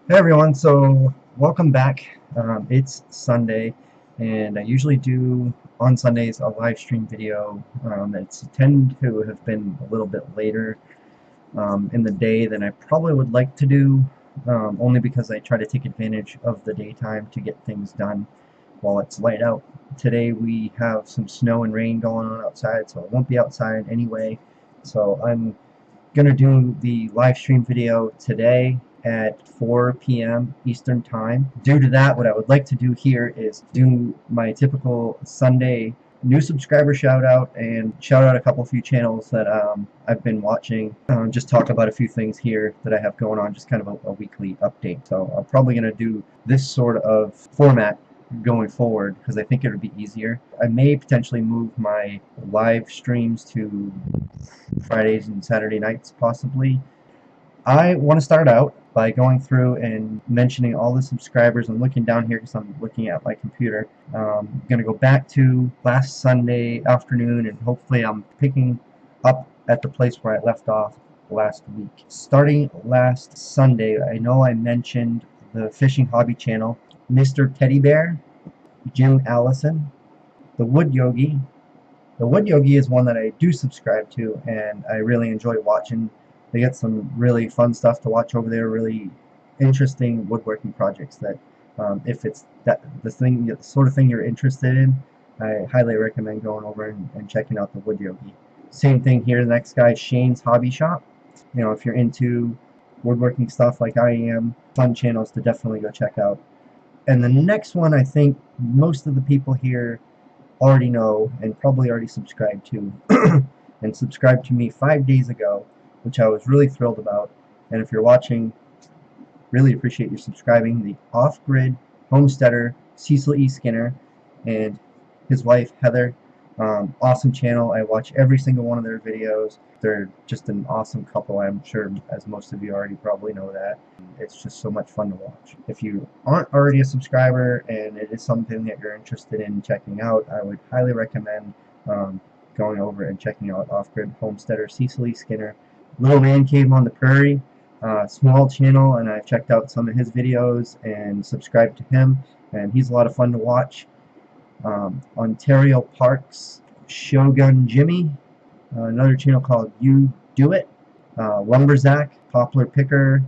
Hey everyone, so welcome back. It's Sunday, and I usually do on Sundays a live stream video. It's tend to have been a little bit later in the day than I probably would like to do, only because I try to take advantage of the daytime to get things done while it's light out. Today we have some snow and rain going on outside, so I won't be outside anyway. So I'm gonna do the live stream video today at 4 p.m. Eastern Time. Due to that, what I would like to do here is do my typical Sunday new subscriber shout out and shout out a couple few channels that I've been watching. Just talk about a few things here that I have going on, just kind of a weekly update. So I'm probably going to do this sort of format going forward because I think it would be easier. I may potentially move my live streams to Fridays and Saturday nights possibly. I want to start out by going through and mentioning all the subscribers. I'm looking down here because I'm looking at my computer. I'm going to go back to last Sunday afternoon, and hopefully I'm picking up at the place where I left off last week. Starting last Sunday, I know I mentioned the fishing hobby channel, Mr. Teddy Bear, Jim Allison, the Wood Yogi. The Wood Yogi is one that I do subscribe to, and I really enjoy watching. They get some really fun stuff to watch over there, really interesting woodworking projects that if it's the sort of thing you're interested in, I highly recommend going over and checking out the Wood Yogi. Same thing here, the next guy, Shane's Hobby Shop. You know, if you're into woodworking stuff like I am, fun channels to definitely go check out. And the next one, I think most of the people here already know and probably already subscribed to and subscribed to me 5 days ago, which I was really thrilled about. And if you're watching, really appreciate you subscribing. The Off-Grid Homesteader, Cecil E. Skinner, and his wife, Heather. Awesome channel. I watch every single one of their videos. They're just an awesome couple. I'm sure, as most of you already probably know that. It's just so much fun to watch. If you aren't already a subscriber and it is something that you're interested in checking out, I would highly recommend going over and checking out Off-Grid Homesteader, Cecil E. Skinner. Little Man Cave on the Prairie, small channel, and I've checked out some of his videos and subscribed to him, and he's a lot of fun to watch. Ontario Parks, Shogun Jimmy, another channel called You Do It, Lumberzack, Poplar Picker,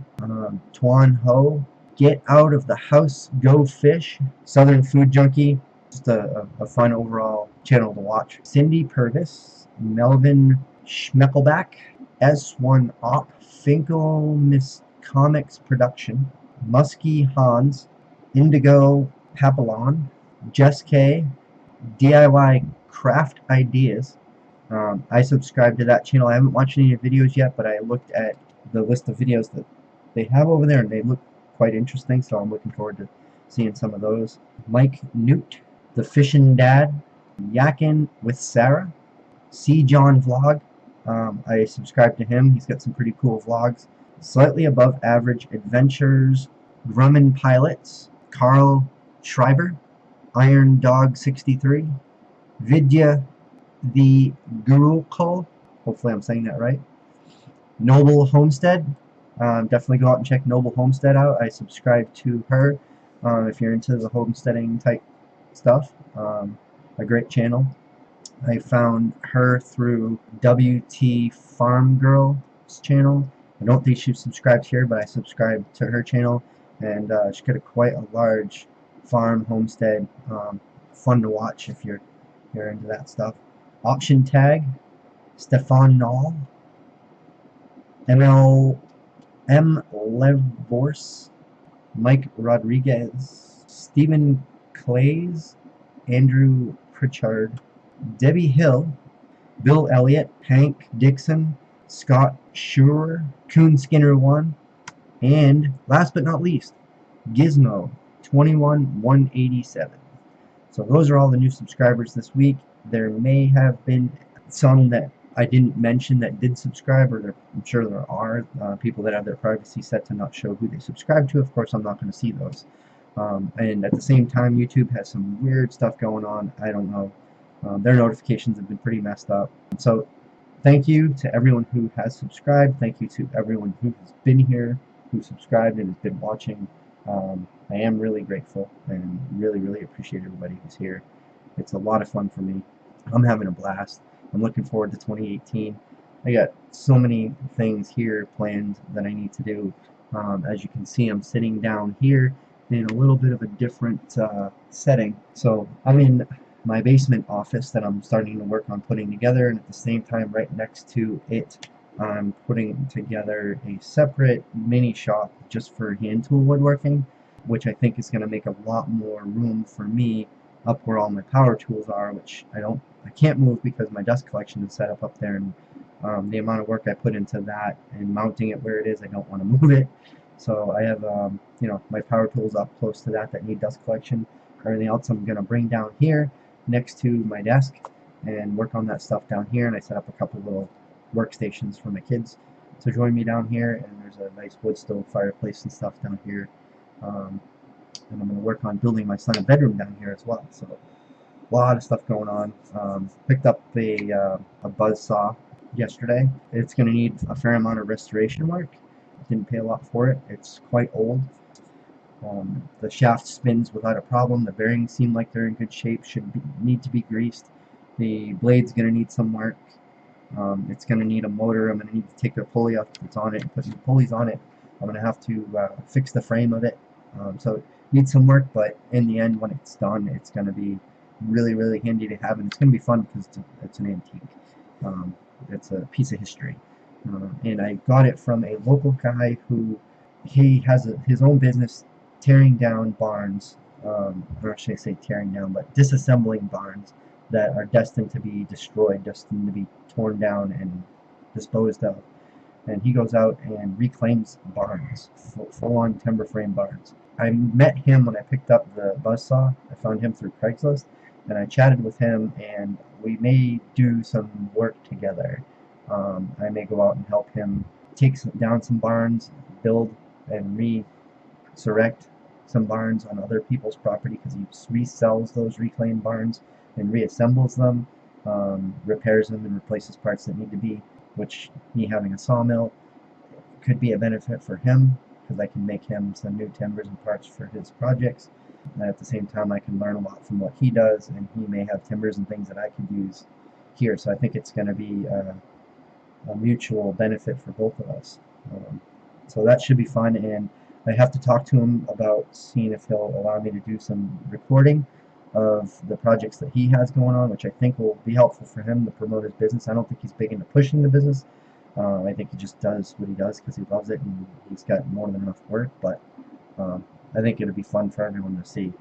Tuan Ho, Get Out of the House, Go Fish, Southern Food Junkie, just a fun overall channel to watch. Cindy Purvis, Melvin Schmeckelback, S1 Op, Finkel Miss Comics Production, Muskie Hans, Indigo Papillon, Jess K, DIY Craft Ideas. I subscribe to that channel. I haven't watched any videos yet, but I looked at the list of videos that they have over there, and they look quite interesting, so I'm looking forward to seeing some of those. Mike Newt, The Fishin' Dad, Yakin' with Sarah, C. John Vlog. I subscribe to him. He's got some pretty cool vlogs. Slightly Above Average Adventures, Grumman Pilots, Carl Schreiber, Iron Dog 63, Vidya the Gurukul, hopefully I'm saying that right, Noble Homestead. Definitely go out and check Noble Homestead out. I subscribe to her if you're into the homesteading type stuff. A great channel. I found her through WT Farm Girl's channel. I don't think she's subscribed here, but I subscribed to her channel, and she's got quite a large farm homestead. Fun to watch if you're into that stuff. Option Tag, Stefan Nall, M. Levorse, Mike Rodriguez, Stephen Clays, Andrew Pritchard, Debbie Hill, Bill Elliott, Hank Dixon, Scott Schurer, Coon Skinner 1, and last but not least, Gizmo 21187. So those are all the new subscribers this week. There may have been some that I didn't mention that did subscribe, or I'm sure there are people that have their privacy set to not show who they subscribe to. Of course, I'm not going to see those. And at the same time, YouTube has some weird stuff going on. I don't know. Their notifications have been pretty messed up. So thank you to everyone who has subscribed. Thank you to everyone who has been here who subscribed and has been watching. I am really grateful and really appreciate everybody who's here. It's a lot of fun for me. I'm having a blast. I'm looking forward to 2018. I got so many things here planned that I need to do. As you can see, I'm sitting down here in a little bit of a different setting. So I'm in my basement office that I'm starting to work on putting together, and at the same time, right next to it, I'm putting together a separate mini shop just for hand tool woodworking, which I think is going to make a lot more room for me up where all my power tools are, which I can't move because my dust collection is set up there, and the amount of work I put into that and mounting it where it is, I don't want to move it. So I have my power tools up close to that need dust collection. Everything else I'm going to bring down here next to my desk and work on that stuff down here, and I set up a couple little workstations for my kids to join me down here, and there's a nice wood stove fireplace and stuff down here. And I'm going to work on building my son a bedroom down here as well. So a lot of stuff going on. Picked up a buzz saw yesterday. It's going to need a fair amount of restoration work. Didn't pay a lot for it. It's quite old. The shaft spins without a problem. The bearings seem like they're in good shape. Need to be greased. The blade's going to need some work. It's going to need a motor. I'm going to need to take the pulley off that's on it and put new pulleys on it. I'm going to have to fix the frame of it. So it needs some work, but in the end, when it's done, it's going to be really handy to have, and it's going to be fun because it's an antique. It's a piece of history. And I got it from a local guy who he has his own business tearing down barns, or should I say tearing down, but disassembling barns that are destined to be destroyed, destined to be torn down and disposed of. And he goes out and reclaims barns, full-on timber frame barns. I met him when I picked up the buzzsaw. I found him through Craigslist, and I chatted with him, and we may do some work together. I may go out and help him take down some barns, build and resurrect some barns on other people's property, because he resells those reclaimed barns and reassembles them, repairs them and replaces parts that need to be, which me having a sawmill could be a benefit for him, because I can make him some new timbers and parts for his projects. And at the same time, I can learn a lot from what he does, and he may have timbers and things that I could use here. So I think it's going to be a mutual benefit for both of us. So that should be fun, and I have to talk to him about seeing if he'll allow me to do some recording of the projects that he has going on, which I think will be helpful for him to promote his business. I don't think he's big into pushing the business. I think he just does what he does because he loves it, and he's got more than enough work. But I think it'll be fun for everyone to see.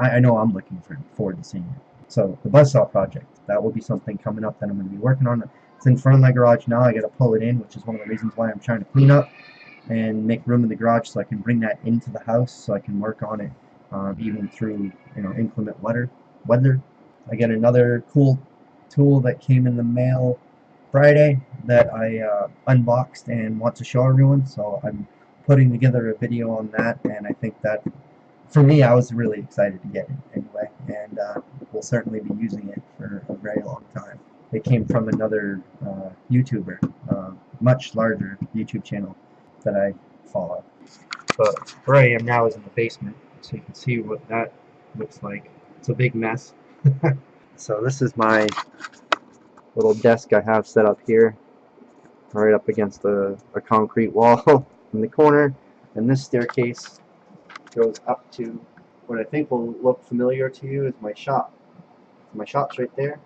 I know I'm looking forward to seeing it. So the buzzsaw project, that will be something coming up that I'm going to be working on. It's in front of my garage now. I got to pull it in, which is one of the reasons why I'm trying to clean up and make room in the garage so I can bring that into the house so I can work on it even through inclement weather. I got another cool tool that came in the mail Friday that I unboxed and want to show everyone, so I'm putting together a video on that, and I think that for me, I was really excited to get it anyway, and we'll certainly be using it for a very long time. It came from another YouTuber, much larger YouTube channel that I follow. But where I am now is in the basement, so you can see what that looks like. It's a big mess. So this is my little desk I have set up here, right up against a concrete wall in the corner, and this staircase goes up to what I think will look familiar to you is my shop. My shop's right there,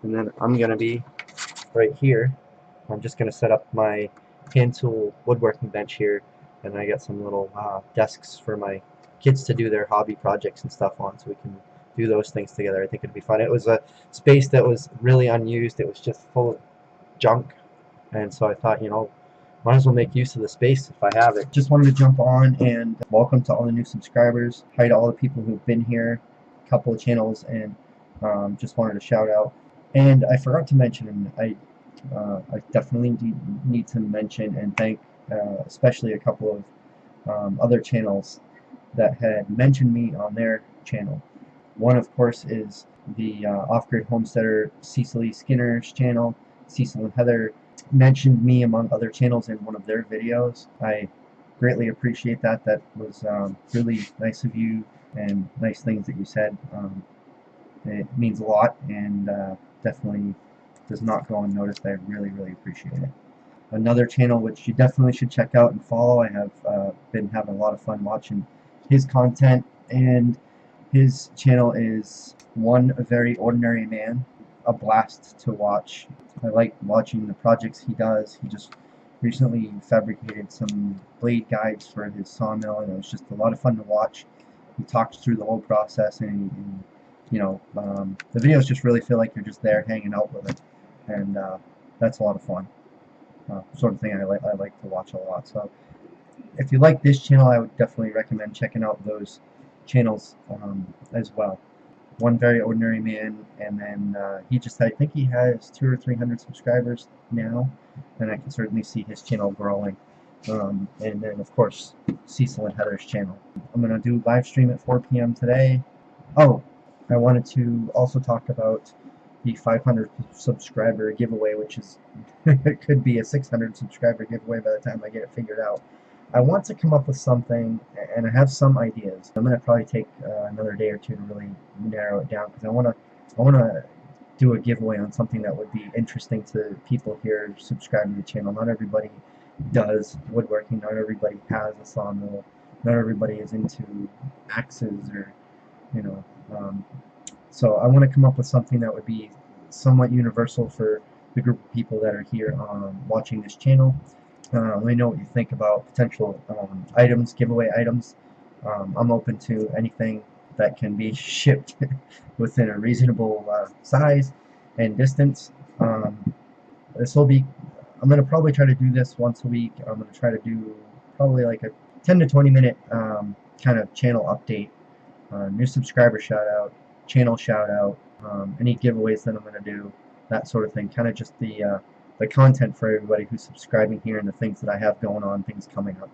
and then I'm going to be right here. I'm just going to set up my hand tool woodworking bench here, and I got some little desks for my kids to do their hobby projects and stuff on, so we can do those things together. I think it'd be fun. It was a space that was really unused. It was just full of junk, and so I thought, might as well make use of the space if I have it. Just wanted to jump on and welcome to all the new subscribers. Hi to all the people who've been here, a couple of channels, and just wanted to shout out. And I forgot to mention, and I definitely need to mention and thank especially a couple of other channels that had mentioned me on their channel. One, of course, is the off-grid homesteader Cecily Skinner's channel. Cecil and Heather mentioned me among other channels in one of their videos. I greatly appreciate that. That was really nice of you, and nice things that you said. It means a lot, and definitely does not go unnoticed. I really, really appreciate it. Another channel which you definitely should check out and follow. I have been having a lot of fun watching his content, and his channel is One Very Ordinary Man. A blast to watch. I like watching the projects he does. He just recently fabricated some blade guides for his sawmill, and it was just a lot of fun to watch. He talks through the whole process, and you know, the videos just really feel like you're just there hanging out with it, and that's a lot of fun. Sort of thing I like to watch a lot. So if you like this channel, I would definitely recommend checking out those channels as well. One Very Ordinary Man, and then I think he has 200 or 300 subscribers now, and I can certainly see his channel growing. And then of course Cecil and Heather's channel. I'm gonna do live stream at 4 p.m. today. Oh, I wanted to also talk about the 500 subscriber giveaway, which is it could be a 600 subscriber giveaway by the time I get it figured out. I want to come up with something, and I have some ideas. I'm going to probably take another day or two to really narrow it down, because I want to do a giveaway on something that would be interesting to people here subscribing to the channel. Not everybody does woodworking. Not everybody has a sawmill. Not everybody is into axes, or you know. So I want to come up with something that would be somewhat universal for the group of people that are here watching this channel. Let me know what you think about potential items, giveaway items. I'm open to anything that can be shipped within a reasonable size and distance. I'm going to probably try to do this once a week. I'm going to try to do probably like a 10 to 20 minute kind of channel update, new subscriber shout out, channel shout out, any giveaways that I'm going to do, that sort of thing. Kind of just the content for everybody who's subscribing here, and the things that I have going on, things coming up.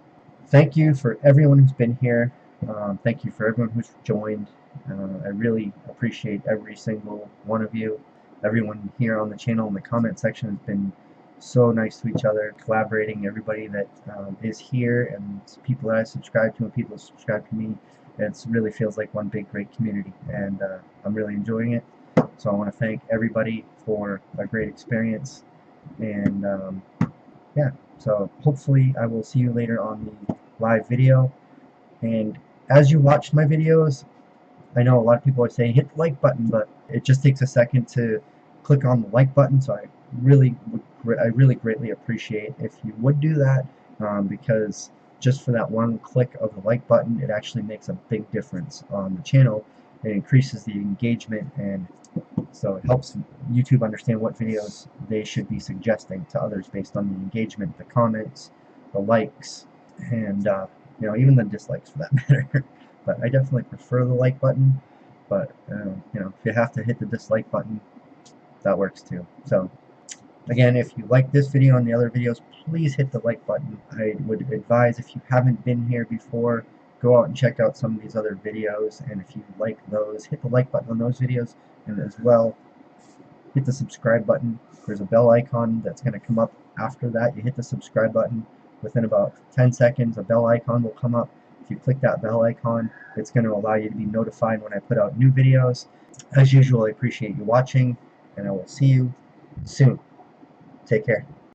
Thank you for everyone who's been here. Thank you for everyone who's joined. I really appreciate every single one of you. Everyone here on the channel in the comment section has been so nice to each other, collaborating. Everybody that is here, and people that I subscribe to, and people that subscribe to me. It really feels like one big great community, and I'm really enjoying it. So I want to thank everybody for a great experience, and yeah, so hopefully I will see you later on the live video. And as you watch my videos, I know a lot of people are saying hit the like button, but it just takes a second to click on the like button, so I really greatly appreciate if you would do that, because just for that one click of the like button, it actually makes a big difference on the channel. It increases the engagement, and so it helps YouTube understand what videos they should be suggesting to others based on the engagement, the comments, the likes, and you know, even the dislikes for that matter. But I definitely prefer the like button, but you know, if you have to hit the dislike button, that works too. So again, if you like this video and the other videos, please hit the like button. I would advise, if you haven't been here before, go out and check out some of these other videos, and if you like those, hit the like button on those videos, and as well hit the subscribe button. There's a bell icon that's going to come up after that. You hit the subscribe button, within about 10 seconds a bell icon will come up. If you click that bell icon, it's going to allow you to be notified when I put out new videos. As usual, I appreciate you watching, and I will see you soon. Take care.